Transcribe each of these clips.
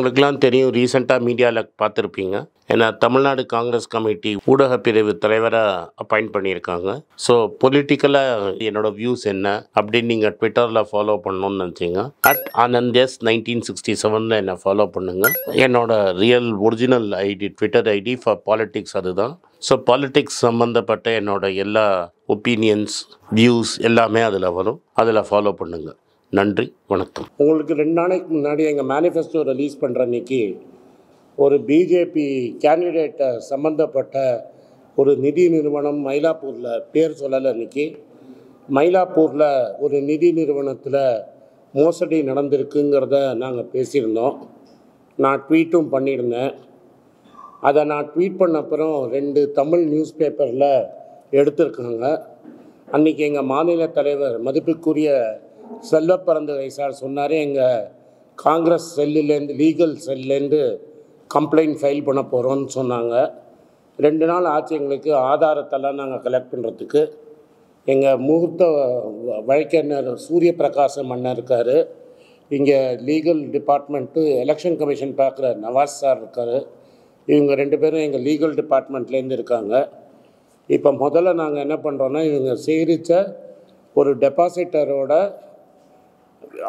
உங்களுக்கெல்லாம் தெரியும், ரீசெண்டாக மீடியாவில் பார்த்துருப்பீங்க. ஏன்னா தமிழ்நாடு காங்கிரஸ் கமிட்டி ஊடக பிரிவு தலைவராக அப்பாயிண்ட் பண்ணியிருக்காங்க. ஸோ பொலிட்டிக்கலாக என்னோட வியூஸ் என்ன அப்படின்னு நீங்கள் ட்விட்டரில் ஃபாலோ பண்ணணும்னு நினச்சிங்க, @AnandS 1967 என்னை ஃபாலோ பண்ணுங்கள். என்னோட real original ID, Twitter ID for politics அதுதான். ஸோ பாலிட்டிக்ஸ் சம்மந்தப்பட்ட என்னோட எல்லா ஒப்பீனியன்ஸ், வியூஸ் எல்லாமே அதில் வரும். அதில் ஃபாலோ பண்ணுங்கள். நன்றி, வணக்கம். உங்களுக்கு 2 நாளைக்கு முன்னாடி எங்கள் மேனிஃபெஸ்டோ ரிலீஸ் பண்ணுற அன்றைக்கி ஒரு பிஜேபி கேண்டிடேட்டை சம்மந்தப்பட்ட ஒரு நிதி நிறுவனம் மயிலாப்பூரில், பேர் சொல்லலை அன்றைக்கி, மயிலாப்பூரில் ஒரு நிதி நிறுவனத்தில் மோசடி நடந்திருக்குங்கிறத நாங்கள் பேசியிருந்தோம். நான் ட்வீட்டும் பண்ணியிருந்தேன். அதை நான் ட்வீட் பண்ண அப்புறம் 2 தமிழ் நியூஸ் பேப்பரில் எடுத்திருக்காங்க. அன்றைக்கி எங்கள் மாநில தலைவர் மதிப்புக்குரிய செல்வப்பரந்துரை சார் சொன்னார், எங்கள் காங்கிரஸ் செல்லுலேருந்து, லீகல் செல்லேருந்து கம்ப்ளைண்ட் ஃபைல் பண்ண போகிறோன்னு சொன்னாங்க. 2 நாள் ஆச்சு எங்களுக்கு ஆதாரத்தெல்லாம் நாங்கள் கலெக்ட் பண்ணுறதுக்கு. எங்கள் மூத்த வழக்கறிஞர் சூரிய பிரகாசம் அண்ணன் இருக்கார், இங்கே லீகல் டிபார்ட்மெண்ட்டு எலெக்ஷன் கமிஷன் பார்க்குற நவாஸ் சார் இருக்கார். இவங்க 2 பேரும் எங்கள் லீகல் டிபார்ட்மெண்ட்லேருந்து இருக்காங்க. இப்போ முதல்ல நாங்கள் என்ன பண்ணுறோன்னா, இவங்க சேகரித்த ஒரு டெபாசிட்டரோட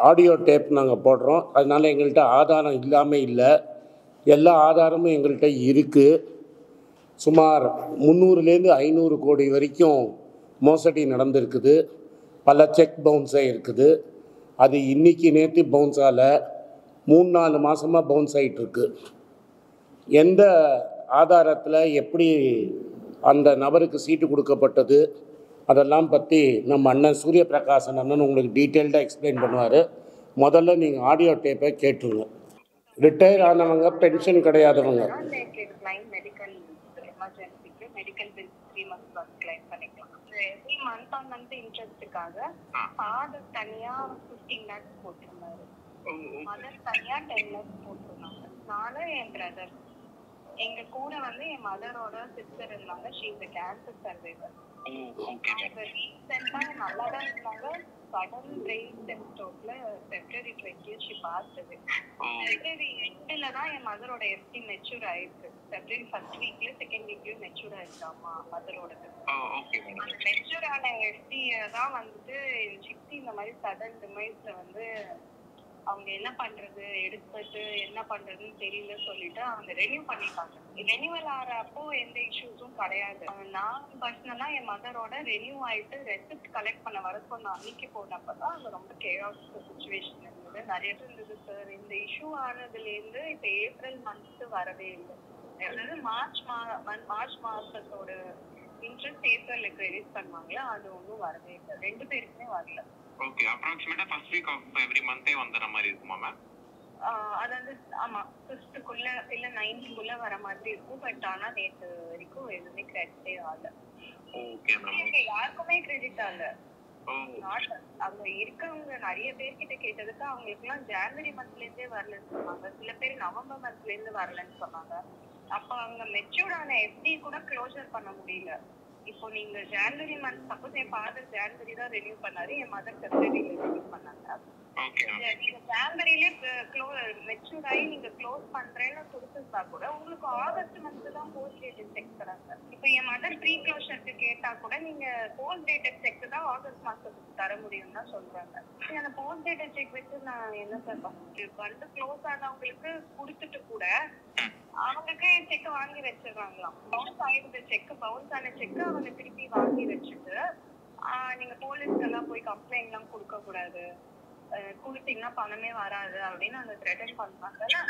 ஆடியோ டேப் நாங்கள் போடுறோம். அதனால் எங்கள்கிட்ட ஆதாரம் இல்லாமல் இல்லை, எல்லா ஆதாரமும் எங்கள்கிட்ட இருக்குது. சுமார் 300லேருந்து 500 கோடி வரைக்கும் மோசடி நடந்திருக்குது. பல செக் பவுன்ஸ் ஆகிருக்குது. அது இன்றைக்கி நேற்று பவுன்ஸ் ஆகலை, 3-4 மாதமாக பவுன்ஸ் ஆகிட்டுருக்கு. எந்த ஆதாரத்தில் எப்படி அந்த நபருக்கு சீட்டு கொடுக்கப்பட்டது அதெல்லாம் பற்றி நம்ம அண்ணன் சூரிய பிரகாசன் அண்ணன் உங்களுக்கு டீட்டெயில்டாக எக்ஸ்பிளைன் பண்ணுவார். முதல்ல நீங்கள் ஆடியோ டேப்பை கேட்டுருங்க. ரிட்டையர் ஆனவங்க, பென்ஷன் கிடையாதவங்க எங்க கூட வந்து என் மதரோட சிஸ்டர் இருந்தாங்க. She is a cancer survivor. அவங்க ரீசெண்டா நல்லா தான் இருந்தாங்க. சடன் பிரெயின் ஸ்ட்ரோக்ல February 20th she passed away. February 8ல தான் என் மதரோட FD மெச்சூர் ஆயிருக்கு. February 1st weekல 2nd weekல மெச்சூர் ஆயிடுச்சாமா மதரோடது. அந்த மெச்சூர் ஆன FD தான் வந்துட்டு சித்தி இந்த மாதிரி சடன் டிமைஸ்ல வந்து அவங்க என்ன பண்றது, எடுத்துட்டு என்ன பண்றதுன்னு தெரியல சொல்லிட்டு அவங்க ரெனியூ பண்ணிட்டாங்க. ரெனியூவல் ஆறப்போ எந்த இஷ்யூஸும் கிடையாது. நான் பர்சனலா என் மதரோட ரெனியூ ஆயிட்டு ரெசிப்ட் கலெக்ட் பண்ண வர சொன்ன அன்னைக்கு போனப்பதான் அது ரொம்ப கேஆஸ் சிச்சுவேஷன் இருந்தது, நிறைய இருந்தது சார். இந்த இஷ்யூ ஆனதுலேருந்து இப்ப ஏப்ரல் மந்த் வரவே இல்லை. அதாவது மார்ச் மாசத்தோட இன்ட்ரெஸ்ட் ஏப்ரல்ல கிரெடிட் பண்ணுவாங்களா, அது ஒன்றும் வரவே இல்லை. 2 பேருக்குமே வரல. ஓகே, அப்ராக்ஸிமேட்டா ஃபர்ஸ்ட் வீக் ஆஃப் எவ்ரி மந்த்தே வந்தற மாதிரி இருக்குமா மேம்? அதாவது ஆமா, 5th-க்குள்ள இல்ல 9th-க்குள்ள வர மாதிரி இருக்கும். பட் ஆனா நேத்து வரைக்கும் எதுவுமே கிரெடிட்டே ஆகல. ஓகே மேம், யாருக்குமே கிரெடிட் ஆகல. அங்க இருக்கவங்க நிறைய பேர்கிட்ட கேட்டதுக்கு அவங்களுக்கு எல்லாம் ஜனவரி மந்த்ல இருந்தே வரலன்னு சொன்னாங்க. சில பேர் நவம்பர் மந்த்ல இருந்து வரலன்னு சொன்னாங்க. அப்ப அவங்க மெச்சூர்ட் ஆன FD கூட க்ளோசர் பண்ண முடியல. இப்போ நீங்க ஜனவரி மந்த், சப்போஸ் என் ஃபாதர் ஜனவரி தான் ரெனியூ பண்ணாரு, என் மதர் Februaryல ரெனியூ பண்ணாங்க. நீங்க ஜனவரியிலே மெச்சூர் ஆகி நீங்க க்ளோஸ் பண்றேன்னு கொடுத்துருந்தா கூட உங்களுக்கு ஆகஸ்ட் மந்த் தான் போஸ்ட் டேட்டட் செக் தராங்க. இப்போ என் மதர் ப்ரீ க்ளோஷருக்கு கேட்டா கூட நீங்க போஸ்ட் டேட்டட் செக் தான் ஆகஸ்ட் மாசத்துக்கு தர முடியும் தான் சொல்றாங்க. அந்த போஸ்ட் டேட்டட் செக் வச்சு நான் என்ன சார் வந்து க்ளோஸ் ஆனவங்களுக்கு கொடுத்துட்டு கூட அவங்களுக்கே செக் வாங்கி வச்சிடறாங்களாம். பவுன்ஸ் ஆயிருந்த செக், பவுன்ஸ் ஆன செக் அவங்க திருப்பி வாங்கி வச்சுட்டு நீங்க போலீஸ்க்கு எல்லாம் போய் கம்ப்ளைண்ட் எல்லாம் கொடுக்க கூடாது, கொடுத்தீங்கன்னா பணமே வராது அப்படின்னு அந்த த்ரெட்டன் பண்றாங்க.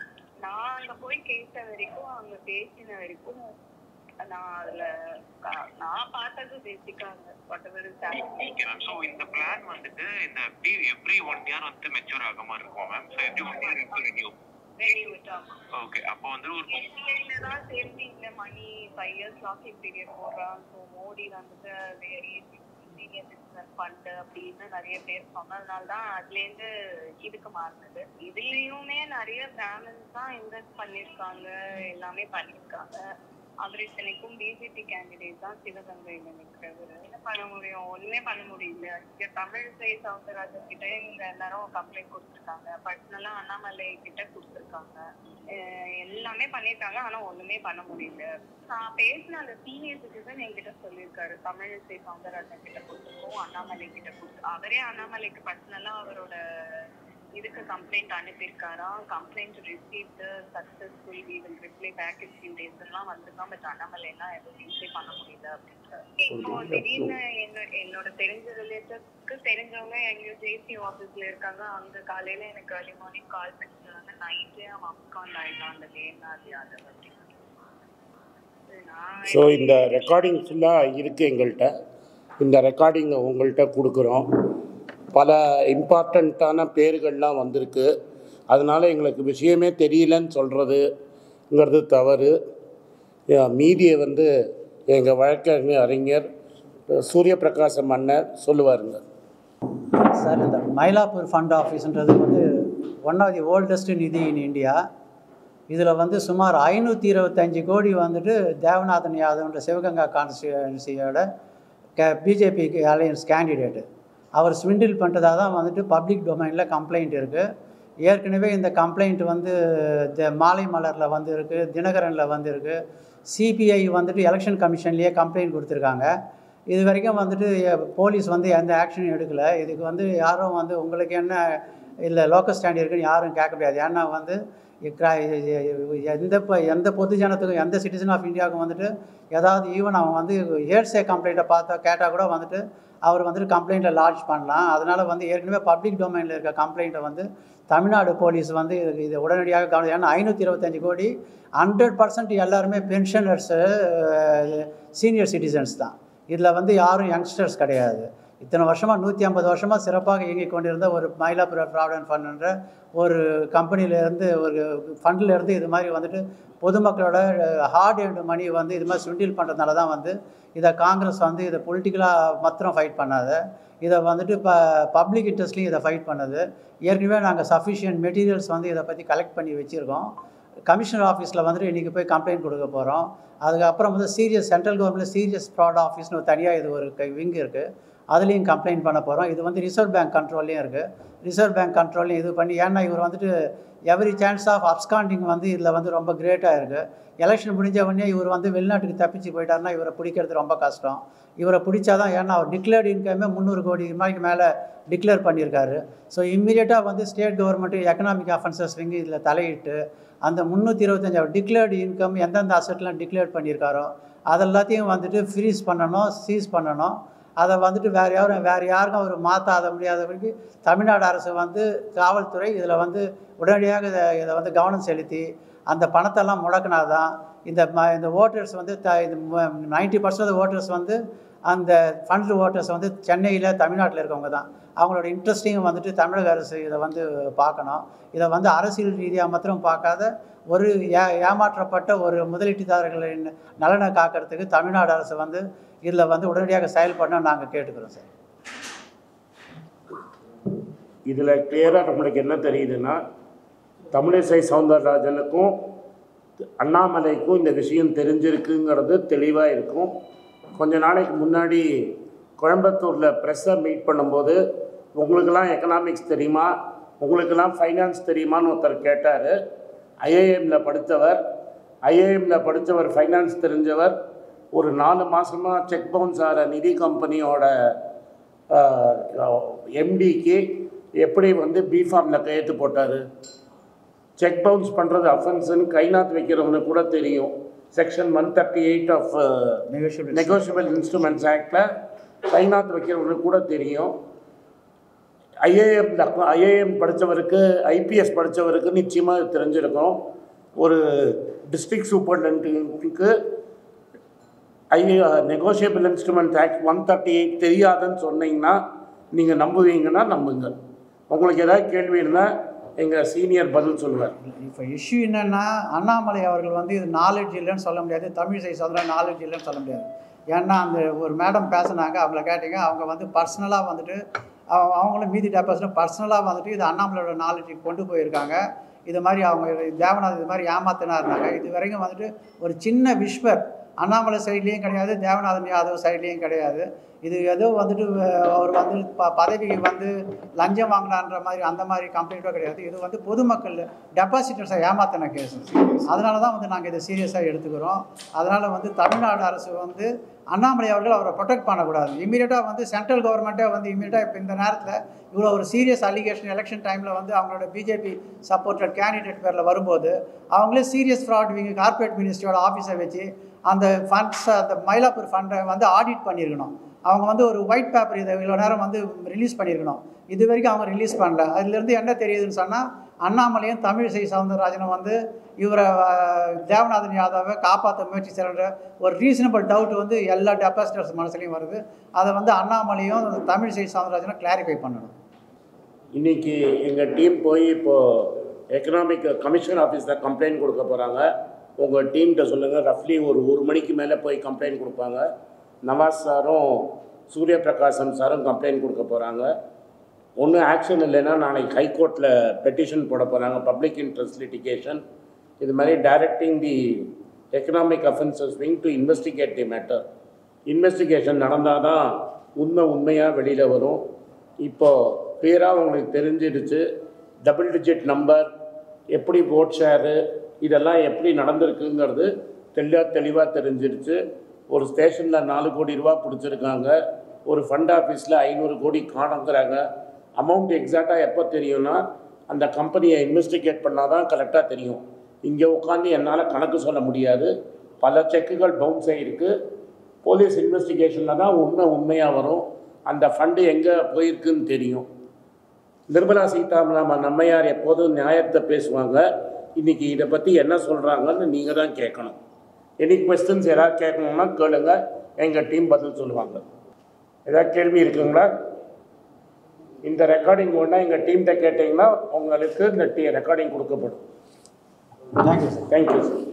நான் அங்க போய் கேட்ட வரைக்கும், அவங்க பேசின வரைக்கும் நான் அதுல நான் பார்த்தது பேசிக்கா whatever is happening. Okay ma'am, so இந்த பிளான் வந்துட்டு இந்த எவ்ரி 1 இயர் வந்து மெச்சூர் ஆக மாதிரி இருக்கும் மேம். சோ எவ்ரி 1 இயர் இருக்கு ரெனியூ ஓகே. அப்போ வந்து ஒரு தான் சேர்ந்து இந்த மணி 5 years லாக்கிங் பீரியட் போடுறான். ஸோ மோடி வந்துட்டு சீனியர் சிட்டிசன் ஃபண்ட் அப்படின்னு நிறைய பேர் சொன்னதுனால தான் அதுலேருந்து இதுக்கு மாறினது. இதுலேயுமே நிறைய பிராமின்ஸ் தான் இன்வெஸ்ட் பண்ணியிருக்காங்க, எல்லாமே பண்ணியிருக்காங்க. அவர் இத்தனைக்கும் பிஜேபி கேண்டிடேட் தான் சிவகங்கையில நிற்கிறவர். என்ன பண்ண முடியும்? ஒண்ணுமே பண்ண முடியல. இங்க தமிழிசை சவுந்தரராஜன் கிட்ட இவங்க எல்லாரும் கம்ப்ளைண்ட் கொடுத்துருக்காங்க. பர்சனலா அண்ணாமலை கிட்ட கொடுத்துருக்காங்க. எல்லாமே பண்ணிருக்காங்க. ஆனா ஒண்ணுமே பண்ண முடியல. நான் பேசின அந்த சீனியர் சிட்டிசன் என்கிட்ட சொல்லியிருக்காரு, தமிழிசை சவுந்தரராஜன் கிட்ட கொடுத்துருக்கோம், அண்ணாமலை கிட்ட கொடுத்து அவரே அண்ணாமலைக்கு பர்சனலா அவரோட இதுக்கு கம்ப்ளைண்ட் அனுப்பியிருக்காராம். Complaint received successful, we will reply back in few days எல்லாம் வந்துருக்கான். பட் அண்ணாமலைலாம் எதுவும் ரிப்ளை பண்ண முடியல அப்படின்ட்டு. இப்போ திடீர்னு என்னோட தெரிஞ்ச ரிலேட்டிவ்ஸ்க்கு தெரிஞ்சவங்க எங்கேயோ ஜேசி ஆஃபீஸ்ல இருக்காங்க. அங்க காலையில எனக்கு ஏர்லி மார்னிங் கால் பண்ணிட்டாங்க. நைட்டே அவன் அப்காண்ட் ஆயிட்டான் அந்த லேனாதி யாதவ் அப்படின்னு. ஸோ இந்த ரெக்கார்டிங் ஃபுல்லாக இருக்குது எங்கள்கிட்ட. இந்த ரெக்கார்டிங்கை உங்கள்கிட்ட கொடுக்குறோம். பல இம்பார்ட்டண்ட்டான பேர்கள்லாம் வந்திருக்கு. அதனால் எங்களுக்கு விஷயமே தெரியலன்னு சொல்கிறதுங்கிறது தவறு. மீதியை வந்து எங்கள் வழக்கறிஞர் அறிஞர் சூரியபிரகாச மன்னர் சொல்லுவாருங்க. சார், இந்த மயிலாப்பூர் ஃபண்ட் ஆஃபீஸ்ன்றது வந்து ஒன் ஆஃப் தி ஓல்டஸ்ட் நிதி இன் இந்தியா. இதில் வந்து சுமார் 525 கோடி வந்துட்டு தேவநாதன் யாதவ்ன்ற சிவகங்கா கான்ஸ்டியூன்சியோட பிஜேபி அலையன்ஸ் கேண்டிடேட்டு அவர் ஸ்விண்டில் பண்ணுறதாக தான் வந்துட்டு பப்ளிக் டொமைனில் கம்ப்ளைண்ட் இருக்குது. ஏற்கனவே இந்த கம்ப்ளைண்ட் வந்து மாலை மலரில் வந்து இருக்குது, தினகரனில் வந்து இருக்குது. சிபிஐ வந்துட்டு எலெக்ஷன் கமிஷன்லேயே கம்ப்ளைண்ட் கொடுத்துருக்காங்க. இது வரைக்கும் வந்துட்டு போலீஸ் வந்து எந்த ஆக்ஷனும் எடுக்கலை. இதுக்கு வந்து யாரும் வந்து உங்களுக்கு என்ன இல்லை லோக்கல் ஸ்டாண்ட் இருக்குன்னு யாரும் கேட்க முடியாது. ஏன்னா வந்து எந்த பொது ஜனத்துக்கும் எந்த சிட்டிசன் ஆஃப் இந்தியாவுக்கும் வந்துட்டு ஏதாவது ஈவன் அவன் வந்து ஹேர்ஸே கம்ப்ளைண்ட்டை கேட்டால் கூட வந்துட்டு அவர் வந்துட்டு கம்ப்ளைண்ட்டை லாட்ஜ் பண்ணலாம். அதனால் வந்து ஏற்கனவே பப்ளிக் டொமைனில் இருக்க கம்ப்ளைண்ட்டை வந்து தமிழ்நாடு போலீஸ் வந்து இதை உடனடியாக கவனம். ஏன்னா 525 கோடி 100% எல்லாருமே பென்ஷனர்ஸு, சீனியர் சிட்டிசன்ஸ் தான். இதில் வந்து யாரும் யங்ஸ்டர்ஸ் கிடையாது. இத்தனை வருஷமாக 150 வருஷமாக சிறப்பாக இயங்கிக் கொண்டிருந்த ஒரு மயிலாப்பூர் ப்ராவிடன்ட் ஃபண்டுன்ற ஒரு கம்பெனிலேருந்து ஒரு ஃபண்ட்லேருந்து இது மாதிரி வந்துட்டு பொதுமக்களோட ஹார்ட் எண்ட் மணி வந்து இது மாதிரி ஸ்விண்டில் பண்ணுறதுனால தான் வந்து இதை காங்கிரஸ் வந்து இதை பொலிட்டிக்கலாக மாத்திரம் ஃபைட் பண்ணாத, இதை வந்துட்டு பப்ளிக் இன்ட்ரெஸ்ட்லையும் இதை ஃபைட் பண்ணது. ஏற்கனவே நாங்கள் சஃபிஷியன்ட் மெட்டீரியல்ஸ் வந்து இதை பற்றி கலெக்ட் பண்ணி வச்சுருக்கோம். கமிஷனர் ஆஃபீஸில் வந்துட்டு இன்றைக்கி போய் கம்ப்ளைண்ட் கொடுக்க போகிறோம். அதுக்கப்புறம் வந்து சென்ட்ரல் கவர்மெண்ட்டில் சீரியஸ் ஃப்ராட் ஆஃபீஸ்னு தனியாக இது ஒரு விங் இருக்குது, அதுலேயும் கம்ப்ளைண்ட் பண்ண போகிறோம். இது வந்து ரிசர்வ் பேங்க் கண்ட்ரோல்லையும் இருக்குது. ரிசர்வ் பேங்க் கண்ட்ரோல்லையும் இது பண்ணி, ஏன்னா இவர் வந்துட்டு எவ்ரி சான்ஸ் ஆஃப் அப்ஸ்காண்டிங் வந்து இதில் வந்து ரொம்ப கிரேட்டாக இருக்குது. எலெக்ஷன் முடிஞ்ச உடனே இவர் வந்து வெளிநாட்டுக்கு தப்பிச்சு போயிட்டாருன்னா இவரை பிடிக்கிறது ரொம்ப கஷ்டம். இவரை பிடிச்சாதான், ஏன்னா அவர் டிக்ளேர்டு இன்கமே 300 கோடி ரூபாய்க்கு மேலே டிக்ளேர் பண்ணியிருக்காரு. ஸோ இம்மீடியட்டாக வந்து state government economic offences wing இதில் தலையிட்டு அந்த 325 டிக்ளேர்டு இன்கம் எந்தெந்த அசட்லாம் டிக்ளேர் பண்ணியிருக்காரோ அதெல்லாத்தையும் வந்துட்டு ஃப்ரீஸ் பண்ணணும், சீஸ் பண்ணணும். அதை வந்துட்டு வேறு யாருக்கும் அவர் மாற்றாத முடியாதபடிக்கு தமிழ்நாடு அரசு வந்து காவல்துறை இதில் வந்து உடனடியாக இதை வந்து கவனம் செலுத்தி அந்த பணத்தெல்லாம் முடக்கினாதான் இந்த ஓட்டர்ஸ் வந்து 90% ஓட்டர்ஸ் வந்து அந்த ஃபண்ட் ஓட்டர்ஸ் வந்து சென்னையில் தமிழ்நாட்டில் இருக்கவங்க தான். அவங்களோட இன்ட்ரெஸ்ட்டையும் வந்துட்டு தமிழக அரசு இதை வந்து பார்க்கணும். இதை வந்து அரசியல் ரீதியாக மாத்திரம் பார்க்காத ஒரு ஏமாற்றப்பட்ட ஒரு முதலீட்டுதாரர்களின் நலனை காக்கிறதுக்கு தமிழ்நாடு அரசு வந்து இதில் வந்து உடனடியாக செயல்படணும் நாங்கள் கேட்டுக்கிறோம் சார். இதில் கிளியராக நம்மளுக்கு என்ன தெரியுதுன்னா, தமிழிசை சவுந்தரராஜனுக்கும் அண்ணாமலைக்கும் இந்த விஷயம் தெரிஞ்சிருக்குங்கிறது தெளிவாக இருக்கும். கொஞ்ச நாளைக்கு முன்னாடி கோயம்புத்தூரில் ப்ரெஸ்ஸை மீட் பண்ணும்போது உங்களுக்கெல்லாம் எக்கனாமிக்ஸ் தெரியுமா, உங்களுக்கெல்லாம் ஃபைனான்ஸ் தெரியுமான்னு ஒருத்தர் கேட்டார். ஐஏஎம்மில் படித்தவர் ஃபைனான்ஸ் தெரிஞ்சவர். ஒரு 4 மாதமாக செக் பவுன்ஸ் ஆகிற நிதி கம்பெனியோட எம்டிக்கு எப்படி வந்து பிஃபார்மில் கையெழுத்து போட்டார். செக் பவுன்ஸ் பண்ணுறது அஃபென்ஸுன்னு கைநாத்து வைக்கிறவனுக்கு கூட தெரியும். செக்ஷன் 138 ஆஃப் நெகோஷியபிள் இன்ஸ்ட்ருமெண்ட்ஸ் ஆக்டில் கைநாத்து வைக்கிறவனுக்கு கூட தெரியும். ஐஏஎம் படித்தவருக்கு, ஐபிஎஸ் படித்தவருக்கு நிச்சயமாக தெரிஞ்சிருக்கும். ஒரு டிஸ்ட்ரிக்ட் சூப்பர்டென்ட்டுக்கு நெகோஷியபிள் இன்ஸ்ட்ருமெண்ட் ஆக்ட் 138 தெரியாதுன்னு சொன்னீங்கன்னா நீங்கள் நம்புவீங்கன்னா நம்புங்க. உங்களுக்கு ஏதாவது கேள்வி இருந்தால் எங்கள் சீனியர் பதில் சொல்லுவார். இப்போ இஷ்யூ என்னென்னா, அண்ணாமலை அவர்கள் வந்து இது நாலேஜ் இல்லைன்னு சொல்ல முடியாது, தமிழிசை சவுந்தரராஜன் நாலேஜ் இல்லைன்னு சொல்ல முடியாது. ஏன்னா அந்த ஒரு மேடம் பேசுனாங்க, அவங்கள கேட்டீங்க, அவங்க வந்து பர்சனலாக வந்துட்டு அவங்களும் மீதி டெபாசிட்டும் பர்சனலாக வந்துட்டு இது அண்ணாமலையோட நாலேஜுக்கு கொண்டு போயிருக்காங்க. இது மாதிரி அவங்க தேவநாதன் இது மாதிரி ஏமாத்தினா இருந்தாங்க. இது வரைக்கும் வந்துட்டு ஒரு சின்ன விஸ்பர் அண்ணாமலை சைட்லேயும் கிடையாது, தேவநாதன் யாதவ் சைட்லேயும் கிடையாது. இது ஏதோ வந்துட்டு அவர் வந்து பதவிக்கு வந்து லஞ்சம் வாங்கினான்ற மாதிரி அந்த மாதிரி கம்ப்ளைண்ட்டோ கிடையாது. இது வந்து பொதுமக்கள் டெபாசிட்டர்ஸை ஏமாத்தின கேஸ். அதனால தான் வந்து நாங்கள் இதை சீரியஸாக எடுத்துக்கிறோம். அதனால் வந்து தமிழ்நாடு அரசு வந்து அண்ணாமலை அவர்கள் அவரை ப்ரொடெக்ட் பண்ணக்கூடாது. இமீடியட்டாக வந்து சென்ட்ரல் கவர்மெண்ட்டே வந்து இமீடியட்டாக இப்போ இந்த நேரத்தில் இவ்வளோ ஒரு சீரியஸ் அலிகேஷன் எலெக்ஷன் டைமில் வந்து அவங்களோட பிஜேபி சப்போர்ட்டட் கேண்டிடேட் பேரில் வரும்போது அவங்களே சீரியஸ் ஃப்ராட் விங் கார்ப்பரேட் மினிஸ்ட்ரியோட ஆஃபீஸை வச்சு அந்த ஃபண்ட்ஸ் அந்த மயிலாப்பூர் ஃபண்டை வந்து ஆடிட் பண்ணியிருக்கணும். அவங்க வந்து ஒரு ஒயிட் பேப்பர் இதை இவ்வளோ நேரம் வந்து ரிலீஸ் பண்ணியிருக்கணும். இது வரைக்கும் அவங்க ரிலீஸ் பண்ணல. அதுலேருந்து என்ன தெரியுதுன்னு சொன்னால் அண்ணாமலையும் தமிழிசை சவுந்தரராஜனும் வந்து இவரை தேவநாதன் யாதவை காப்பாற்ற முயற்சி செய்கிற ஒரு ரீசனபிள் டவுட் வந்து எல்லா டெபாசிட்டர்ஸ் மனசுலையும் வருது. அதை வந்து அண்ணாமலையும் தமிழிசை சவுந்தரராஜனும் கிளாரிஃபை பண்ணணும். இன்றைக்கி எங்கள் டீம் போய் இப்போது எக்கனாமிக் கமிஷன் ஆஃபீஸில் கம்ப்ளைண்ட் கொடுக்க போகிறாங்க. உங்கள் டீம்கிட்ட சொல்லுங்கள், ரஃப்லி ஒரு 1 மணிக்கு மேலே போய் கம்ப்ளைண்ட் கொடுப்பாங்க. நவாஸ் சாரும் சூரிய பிரகாசம் சாரும் கம்ப்ளைண்ட் கொடுக்க போகிறாங்க. ஒன்றும் ஆக்ஷன் இல்லைன்னா நாளைக்கு ஹைகோர்ட்டில் பெட்டிஷன் போட போகிறாங்க, பப்ளிக் இன்ட்ரெஸ்ட் லிட்டிகேஷன். இது மாதிரி directing the economic offences wing to investigate the matter. Investigation நடந்தால் தான் உண்மையாக வெளியில் வரும். இப்போது கிளியராக உங்களுக்கு தெரிஞ்சிடுச்சு, டபுள் டிஜிட் நம்பர், எப்படி ஓட் ஷேரு, இதெல்லாம் எப்படி நடந்திருக்குங்கிறது தெளிவாக தெரிஞ்சிடுச்சு. ஒரு ஸ்டேஷனில் 4 கோடி ரூபா பிடிச்சிருக்காங்க, ஒரு ஃபண்ட் ஆஃபீஸில் 500 கோடி காணுங்கிறாங்க. அமௌண்ட் எக்ஸாக்டாக எப்போ தெரியும்னா அந்த கம்பெனியை இன்வெஸ்டிகேட் பண்ணால் தான் கரெக்டாக தெரியும். இங்கே உட்காந்து என்னால் கணக்கு சொல்ல முடியாது. பல செக்குகள் பவுன்ஸ் ஆகிருக்கு. போலீஸ் இன்வெஸ்டிகேஷனில் தான் உண்மையாக வரும். அந்த ஃபண்டு எங்கே போயிருக்குன்னு தெரியும். நிர்மலா சீதாராமன் நம்மையார் எப்போதும் நியாயத்தை பேசுவாங்க. இன்றைக்கி இதை பற்றி என்ன சொல்கிறாங்கன்னு நீங்கள் தான் கேட்கணும். எனி கொஸ்டின்ஸ் யாராவது கேட்கணும்னா கேளுங்க, எங்கள் டீம் பதில் சொல்லுவாங்க. ஏதாவது கேள்வி இருக்குங்களா? இந்த ரெக்கார்டிங் ஒன்றா எங்கள் டீம்கிட்ட கேட்டிங்கன்னா உங்களுக்கு இந்த ரெக்கார்டிங் கொடுக்கப்படும். Thank you sir. Thank you sir.